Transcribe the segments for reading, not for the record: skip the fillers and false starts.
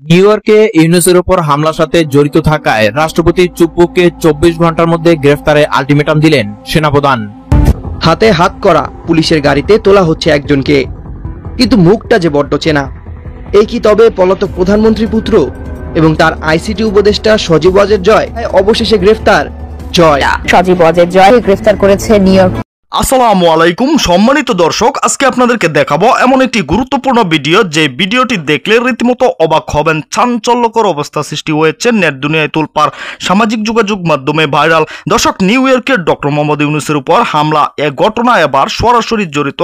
New ইয়র্কে ইউনূসের উপর হামলার সাথে জড়িত থাকায় রাষ্ট্রপতি চুপ্পুকে 24 ঘন্টার মধ্যে গ্রেফতারে আলটিমেটাম দিলেন সেনাপ্রধান। হাতে হাত করা পুলিশের গাড়িতে তোলা হচ্ছে একজনকে, কিন্তু মুখটা যে বড্ড চেনা। এই কি তবে পলাতক প্রধানমন্ত্রীর পুত্র এবং তার আইসিটি উপদেষ্টা সজীব ওয়াজের জয়? অবশেষে গ্রেফতার জয়। সজীব ওয়াজের জয় গ্রেফতার করেছে নিউ ইয়র্ক। আসসালামু আলাইকুম সম্মানিত দর্শক, আজকে আপনাদেরকে দেখাবো এমন একটি গুরুত্বপূর্ণ ভিডিও যে ভিডিওটি দেখলে রীতিমতো অবাক হবেন। চাঞ্চল্যকর অবস্থা সৃষ্টি হয়েছে, নেট দুনিয়ায় তোলপাড়, সামাজিক যোগাযোগ মাধ্যমে ভাইরাল। দর্শক, নিউ ইয়র্কের ডক্টর মোহাম্মদ ইউনূসের উপর হামলা, এ ঘটনা এবার সরাসরি জড়িত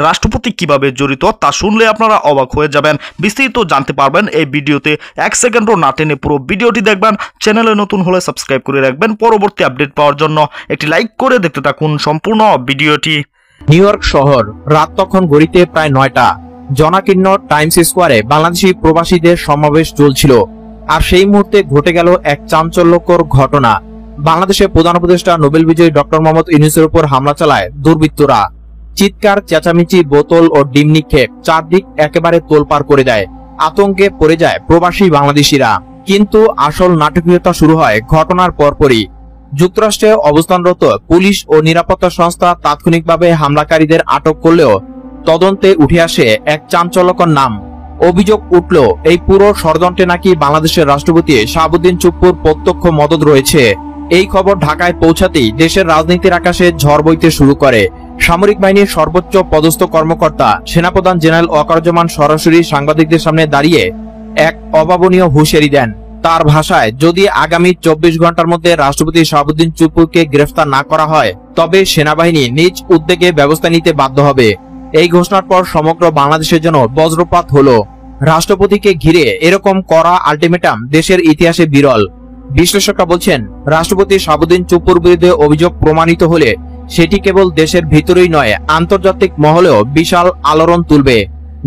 রাষ্ট্রপতি কিভাবে জড়িত তা শুনলে আপনারা অবাক হয়ে যাবেন। বিস্তারিত জানতে পারবেন এই ভিডিওতে। 1 সেকেন্ডও না টেনে পুরো ভিডিওটি দেখবেন। চ্যানেলে নতুন হলে সাবস্ক্রাইব করে রাখবেন পরবর্তী আপডেট পাওয়ার জন্য। একটি লাইক করে দেখতে থাকুন সম্পূর্ণ ভিডিওটি। নিউ ইয়র্ক শহর, রাত তখন ঘড়িতে প্রায় 9টা। জনাকীর্ণ টাইমস স্কোয়ারে বাংলাদেশি প্রবাসীদের সমাবেশ চলছিল। আর সেই মুহূর্তে ঘটে গেল এক চাঞ্চল্যকর ঘটনা। বাংলাদেশের প্রধান উপদেষ্টা নোবেল বিজয়ী ডক্টর মোহাম্মদ ইউনূসের উপর হামলা চালায় দুর্বৃত্তরা। চিৎকার, চেঁচামেচি, বোতল ও ডিম নিক্ষেপ চারদিক একেবারে তোলপাড় করে দেয়। আতঙ্কে পড়ে যায় প্রবাসী বাংলাদেশিরা। কিন্তু আসল নাটকীয়তা শুরু হয় ঘটনার পরপরই। যুক্তরাষ্ট্রে অবস্থানরত পুলিশ ও নিরাপত্তা সংস্থা তাৎক্ষণিকভাবে হামলাকারীদের আটক করলেও তদন্তে উঠে আসে এক চাঞ্চল্যকর নাম। অভিযোগ উঠল, এই পুরো ষড়যন্ত্রে নাকি বাংলাদেশের রাষ্ট্রপতি শাহাবুদ্দিন চুপ্পুর প্রত্যক্ষ মদদ রয়েছে। এই খবর ঢাকায় পৌঁছাতেই দেশের রাজনীতির আকাশে ঝড় বইতে শুরু করে। সামরিক বাহিনীর সর্বোচ্চ পদস্থ কর্মকর্তা সেনাপ্রধান জেনারেল ওয়াকারুজ্জামান সরাসরি সাংবাদিকদের সামনে দাঁড়িয়ে এক অভাবনীয় হুঁশিয়ারি দেন। তার ভাষায়, যদি আগামী 24 ঘন্টার মধ্যে রাষ্ট্রপতি শাহাবুদ্দিন চুপ্পুকে গ্রেফতার না করা হয় তবে সেনাবাহিনী নিজ উদ্যোগে ব্যবস্থা নিতে বাধ্য হবে। এই ঘোষণার পর সমগ্র বাংলাদেশের জন্য বজ্রপাত হলো। রাষ্ট্রপতিকে ঘিরে এরকম কড়া আলটিমেটাম দেশের ইতিহাসে বিরল। বিশ্লেষকরা বলছেন, রাষ্ট্রপতি শাহাবুদ্দিন চুপ্পুর বিরুদ্ধে অভিযোগ প্রমাণিত হলে সেটি কেবল দেশের ভিতরেই নয়, আন্তর্জাতিক মহলেও বিশাল আলোড়ন তুলবে।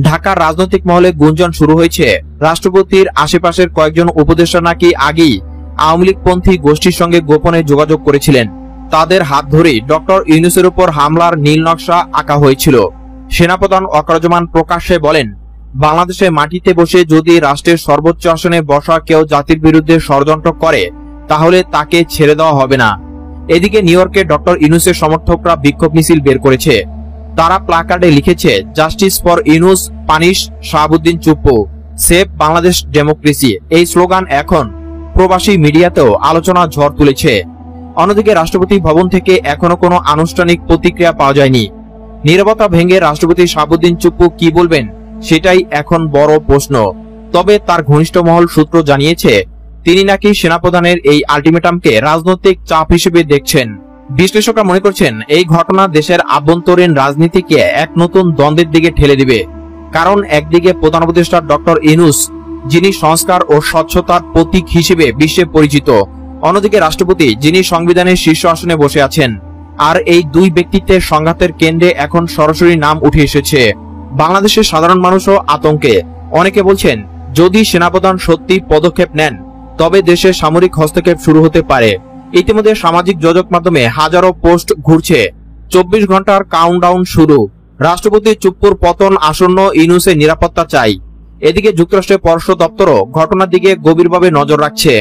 ঢাকার রাজনৈতিক মহলে গুঞ্জন শুরু হয়েছে, রাষ্ট্রপতির আশেপাশের কয়েকজন উপদেষ্টা নাকি আগেই আওয়ামী লীগপন্থী গোষ্ঠীর সঙ্গে গোপনে যোগাযোগ করেছিলেন। তাদের হাত ধরেই ডক্টর ইউনূসের উপর হামলার নীল নকশা আঁকা হয়েছিল। সেনাপ্রধান ওয়াকারুজ্জামান প্রকাশ্যে বলেন, বাংলাদেশে মাটিতে বসে যদি রাষ্ট্রের সর্বোচ্চ আসনে বসা কেউ জাতির বিরুদ্ধে ষড়যন্ত্র করে তাহলে তাকে ছেড়ে দেওয়া হবে না। এদিকে নিউ ইয়র্কে ডক্টর ইউনূসের সমর্থকরা বিক্ষোভ মিছিল বের করেছে। তারা প্লাকার্ডে লিখেছে, justice for Yunus, punish Shahabuddin Chuppu, save Bangladesh democracy. এই স্লোগান এখন প্রবাসী মিডিয়াতেও আলোচনা ঝড় তুলেছে। অন্যদিকে রাষ্ট্রপতি ভবন থেকে এখনো কোনো আনুষ্ঠানিক প্রতিক্রিয়া পাওয়া যায়নি। নীরবতা ভেঙে রাষ্ট্রপতি শাহাবুদ্দিন চুপ্পু কি বলবেন সেটাই এখন বড় প্রশ্ন। তবে তার ঘনিষ্ঠ মহল সূত্র জানিয়েছে, তিনি নাকি সেনাপ্রধানের এই আলটিমেটামকে রাজনৈতিক চাপ হিসেবে দেখছেন। বিশ্লেষকরা মনে করছেন, এই ঘটনা দেশের আভ্যন্তরীণ রাজনীতিকে এক নতুন দ্বন্দ্বের দিকে ঠেলে দিবে। কারণ একদিকে প্রধান উপদেষ্টা ডক্টর ইউনূস, যিনি সংস্কার ও স্বচ্ছতার প্রতীক হিসেবে বিশ্বে পরিচিত, অন্যদিকে রাষ্ট্রপতি, যিনি সংবিধানের শীর্ষ আসনে বসে আছেন। আর এই দুই ব্যক্তিত্বের সংঘাতের কেন্দ্রে এখন সরাসরি নাম উঠে এসেছে। বাংলাদেশের সাধারণ মানুষও আতঙ্কে। অনেকে বলছেন, যদি সেনাপ্রধান সত্যি পদক্ষেপ নেন তবে দেশে সামরিক হস্তক্ষেপ শুরু হতে পারে। ইতিমধ্যে সামাজিক যোগাযোগ মাধ্যমে হাজারো পোস্ট ঘুরছে, 24 ঘন্টার কাউন্টডাউন শুরু, রাষ্ট্রপতি চুপ্পুর পতন আসন্ন, ইউনূসের নিরাপত্তা চাই। এদিকে যুক্তরাষ্ট্রের পররাষ্ট্র দপ্তরও ঘটনার দিকে গভীরভাবে নজর রাখছে।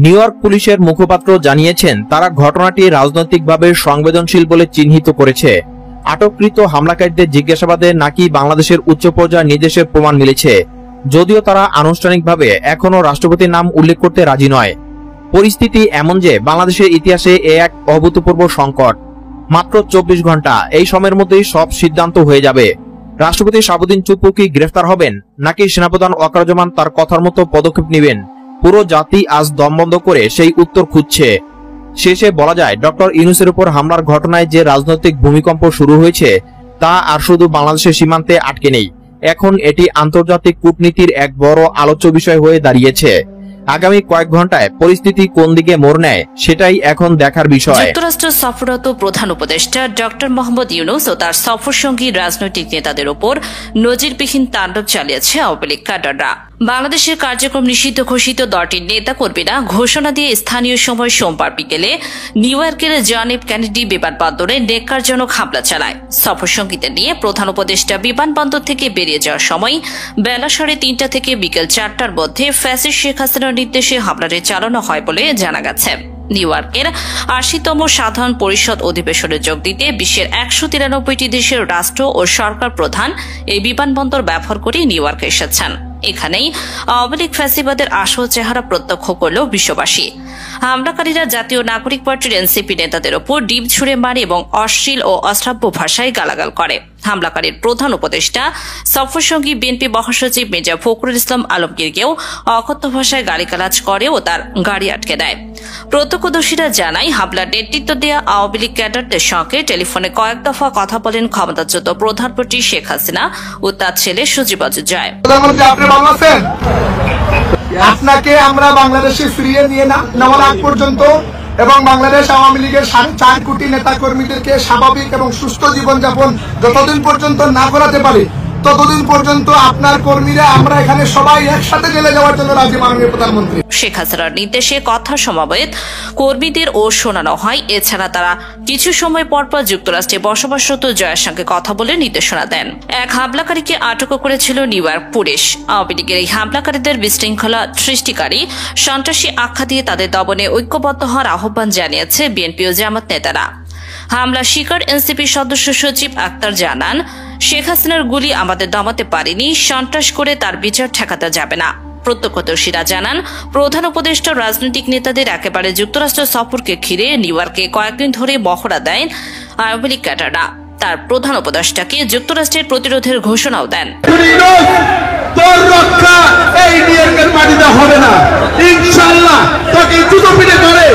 নিউ ইয়র্ক পুলিশের মুখপাত্র জানিয়েছেন, তারা ঘটনাটি রাজনৈতিকভাবে সংবেদনশীল বলে চিহ্নিত করেছে। আটককৃত হামলাকারীদের জিজ্ঞাসাবাদে নাকি বাংলাদেশের উচ্চ পর্যায়ের নির্দেশের প্রমাণ মিলেছে, যদিও তারা আনুষ্ঠানিকভাবে এখনো রাষ্ট্রপতির নাম উল্লেখ করতে রাজি নয়। পরিস্থিতি এমন যে বাংলাদেশের ইতিহাসে এক অভূতপূর্ব সংকট। মাত্র 24 ঘন্টা, এই সময়ের মধ্যেই সব সিদ্ধান্ত হয়ে যাবে। রাষ্ট্রপতি শাহাবুদ্দিন চুপ্পু কি গ্রেফতার হবেন নাকি সেনাপ্রধান ওয়াকারুজ্জামান তার কথার মতো পদক্ষেপ নেবেন, পুরো জাতি আজ দম বন্ধ করে সেই উত্তর খুঁজছে। শেষে বলা যায়, ডক্টর ইউনূসের উপর হামলার ঘটনায় যে রাজনৈতিক ভূমিকম্প শুরু হয়েছে তা আর শুধু বাংলাদেশের সীমান্তে আটকে নেই, এখন এটি আন্তর্জাতিক কূটনীতির এক বড় আলোচ্য বিষয় হয়ে দাঁড়িয়েছে। আগামী কয়েক ঘন্টায় পরিস্থিতি কোন দিকে মোড় নেয় সেটাই এখন দেখার বিষয়। যুক্তরাষ্ট্র সফররত প্রধান উপদেষ্টা ডক্টর মোহাম্মদ ইউনূস ও তার সফরসঙ্গী রাজনৈতিক নেতাদের উপর নজিরবিহীন তাণ্ডব চালিয়েছে আওয়ামী লীগ ক্যাডাররা। বাংলাদেশের কার্যক্রম নিষিদ্ধ ঘোষিত দলটির নেতাকর্মীরা ঘোষণা দিয়ে স্থানীয় সময় সোমবার বিকেলে নিউ ইয়র্কের জন এফ কেনেডি বিমানবন্দরে নেককারজনক হামলা চালায়। সফরসঙ্গীদের নিয়ে প্রধান উপদেষ্টা বিমানবন্দর থেকে বেরিয়ে যাওয়ার সময় বেলা 3:30 থেকে বিকেল 4টার মধ্যে ফ্যাসিস্ট শেখ হাসিনার নির্দেশে হামলাটি চালানো হয় বলে জানা গেছে। নিউ ইয়র্কের 80তম সাধারণ পরিষদ অধিবেশনে যোগ দিতে বিশ্বের 193টি দেশের রাষ্ট্র ও সরকার প্রধান এই বিমানবন্দর ব্যবহার করে নিউ ইয়র্কে এসেছেন। এখানেই আওয়ামী লীগ ফ্যাসিবাদের আসল চেহারা প্রত্যক্ষ করল বিশ্ববাসী। হামলাকারীরা জাতীয় নাগরিক পার্টির এনসিপি নেতাদের ওপর ডিম ছুড়ে মারে এবং অশ্লীল ও অশ্রাব্য ভাষায় গালাগাল করে। হামলাকারীর প্রধান উপদেষ্টা সফরসঙ্গী বিএনপি মহাসচিব মির্জা ফখরুল ইসলাম আলমগীরকেও অকথ্য ভাষায় গালিগালাজ করে ও তার গাড়ি আটকে দেয়। প্রত্যক্ষদর্শীরা জানায়, হামলার নেতৃত্ব দেওয়া আওয়ামী লীগ ক্যাডারদের সঙ্গে টেলিফোনে কয়েক দফা কথা বলেন ক্ষমতাচ্যুত প্রধানমন্ত্রী শেখ হাসিনা ও তার ছেলে সজীব ওয়াজেদ জয়। প্রধানমন্ত্রী, আপনি ভালো আছেন? আপনাকে আমরা বাংলাদেশে ফিরিয়ে নিয়ে নেওয়ার আগ পর্যন্ত এবং বাংলাদেশ আওয়ামী লীগের 4.5 কোটি নেতা কর্মীদেরকে স্বাভাবিক এবং সুস্থ জীবনযাপন যতদিন পর্যন্ত না করাতে পারি ততদিন পর্যন্ত আপনার কর্মীরা আমরা এখানে সবাই একসাথে জেলে যাওয়ার জন্য রাজি, মাননীয় প্রধানমন্ত্রী। শেখ হাসিনার নির্দেশে কথা সমবেত কর্মীদের ও শোনানো হয়। এছাড়া তারা কিছু সময় পরপর যুক্তরাষ্ট্রে বসবাসরত জয়ের সঙ্গে কথা বলে নির্দেশনা দেন। এক হামলাকারীকে আটক করেছিল নিউ ইয়র্ক পুলিশ। আওয়ামী লীগের এই হামলাকারীদের বিশৃঙ্খলা সৃষ্টিকারী সন্ত্রাসী আখ্যা দিয়ে তাদের দমনে ঐক্যবদ্ধ হওয়ার আহ্বান জানিয়েছে বিএনপি ও জামাত নেতারা। হামলা শিকার এনসিপি সদস্য সচিব আক্তার জানান, শেখ হাসিনার গুলি আমাদের দমাতে পারেনি, সন্ত্রাস করে তার বিচার ঠেকাতে যাবে না। প্রত্যক্ষদর্শীরা জানান, প্রধান উপদেষ্টা রাজনৈতিক নেতাদের একেবারে যুক্তরাষ্ট্র সফরকে ঘিরে নিউ ইয়র্কে কয়েকদিন ধরে মহড়া দেন আওয়ামী লীগ ক্যাডাররা। তার প্রধান উপদেষ্টাকে যুক্তরাষ্ট্রের প্রতিরোধের ঘোষণাও দেন। তোর রক্ষা এই নিউইয়র্কের মাটিতে হবে না, ইনশাআল্লাহ তোকে জুতো পিটে করে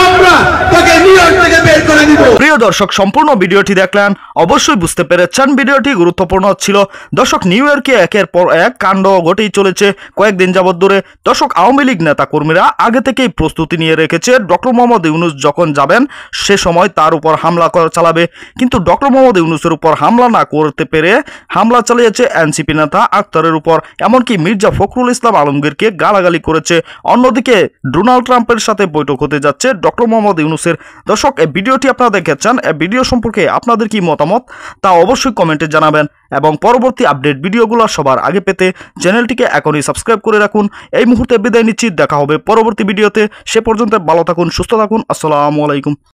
আমরা তোকে নিউইয়র্ক থেকে বের করে দিব। প্রিয় দর্শক, সম্পূর্ণ ভিডিওটি দেখলেন, অবশ্যই বুঝতে পেরেছেন ভিডিওটি গুরুত্বপূর্ণ ছিল। দর্শক, নিউ ইয়র্কে একের পর এক কাণ্ড ঘটেই চলেছে কয়েকদিন যাবত ধরে। দর্শক, আওয়ামী লীগ নেতা কর্মীরা আগে থেকেই প্রস্তুতি নিয়ে রেখেছে ডক্টর মোহাম্মদ ইউনূস যখন যাবেন সে সময় তার উপর হামলা চালাবে। কিন্তু ডক্টর মোহাম্মদ ইউনূসের উপর হামলা না করতে পেরে হামলা চালিয়েছে এনসিপি নেতা আক্তারের উপর, এমনকি মির্জা ফখরুল ইসলাম আলমগীরকে গালাগালি করেছে। অন্যদিকে ডোনাল্ড ট্রাম্পের সাথে বৈঠক হতে যাচ্ছে ডক্টর মোহাম্মদ ইউনূসের। দর্শক, এই ভিডিওটি আপনারা দেখেছেন, এই ভিডিও সম্পর্কে আপনাদের কি মতামত তা অবশ্যই কমেন্টে জানাবেন এবং পরবর্তী আপডেট ভিডিওগুলো সবার আগে পেতে চ্যানেলটিকে এখনই সাবস্ক্রাইব করে রাখুন। এই মুহূর্তে বিদায় নিচ্ছি, দেখা হবে পরবর্তী ভিডিওতে। সে পর্যন্ত ভালো থাকুন, সুস্থ থাকুন। আসসালামু আলাইকুম।